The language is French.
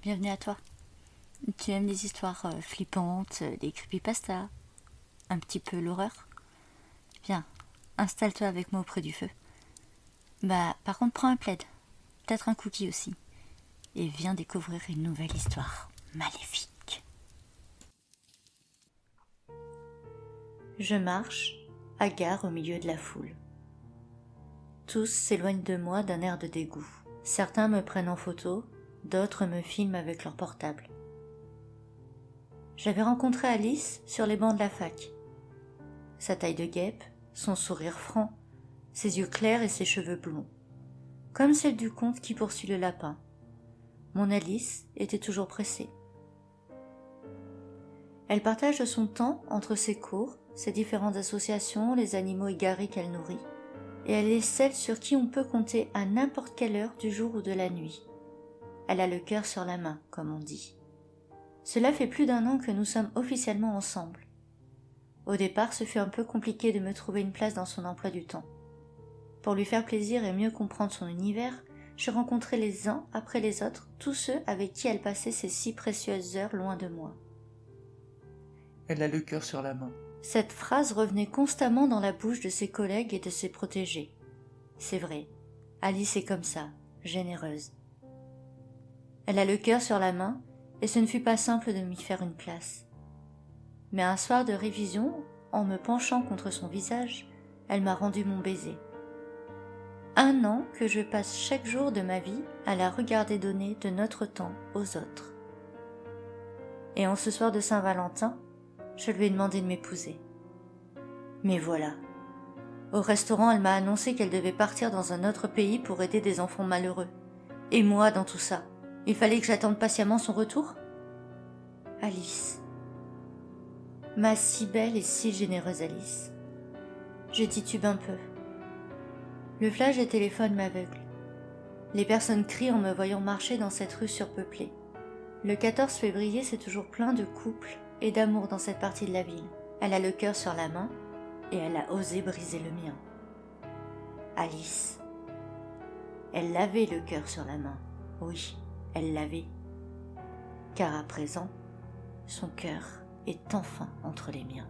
bienvenue à toi. Tu aimes les histoires flippantes, les creepypastas, un petit peu l'horreur? Viens, installe-toi avec moi auprès du feu. Par contre, prends un plaid, peut-être un cookie aussi, et viens découvrir une nouvelle histoire maléfique. Je marche, hagard au milieu de la foule. Tous s'éloignent de moi d'un air de dégoût. Certains me prennent en photo, d'autres me filment avec leur portable. J'avais rencontré Alice sur les bancs de la fac. Sa taille de guêpe, son sourire franc, ses yeux clairs et ses cheveux blonds. Comme celle du conte qui poursuit le lapin. Mon Alice était toujours pressée. Elle partage son temps entre ses cours, ses différentes associations, les animaux égarés qu'elle nourrit. Et elle est celle sur qui on peut compter à n'importe quelle heure du jour ou de la nuit. Elle a le cœur sur la main, comme on dit. Cela fait plus d'1 an que nous sommes officiellement ensemble. Au départ, ce fut un peu compliqué de me trouver une place dans son emploi du temps. Pour lui faire plaisir et mieux comprendre son univers, je rencontrais les uns après les autres tous ceux avec qui elle passait ces si précieuses heures loin de moi. Elle a le cœur sur la main. Cette phrase revenait constamment dans la bouche de ses collègues et de ses protégés. C'est vrai, Alice est comme ça, généreuse. Elle a le cœur sur la main, et ce ne fut pas simple de m'y faire une place. Mais un soir de révision, en me penchant contre son visage, elle m'a rendu mon baiser. 1 an que je passe chaque jour de ma vie à la regarder donner de notre temps aux autres. Et en ce soir de Saint-Valentin, je lui ai demandé de m'épouser. Mais voilà. Au restaurant, elle m'a annoncé qu'elle devait partir dans un autre pays pour aider des enfants malheureux. Et moi, dans tout ça, il fallait que j'attende patiemment son retour ? Alice. Ma si belle et si généreuse Alice. Je titube un peu. Le flash des téléphones m'aveugle. Les personnes crient en me voyant marcher dans cette rue surpeuplée. Le 14 février, c'est toujours plein de couples et d'amour dans cette partie de la ville. Elle a le cœur sur la main et elle a osé briser le mien. Alice. Elle avait le cœur sur la main. Oui, elle l'avait. Car à présent, son cœur est enfin entre les miens.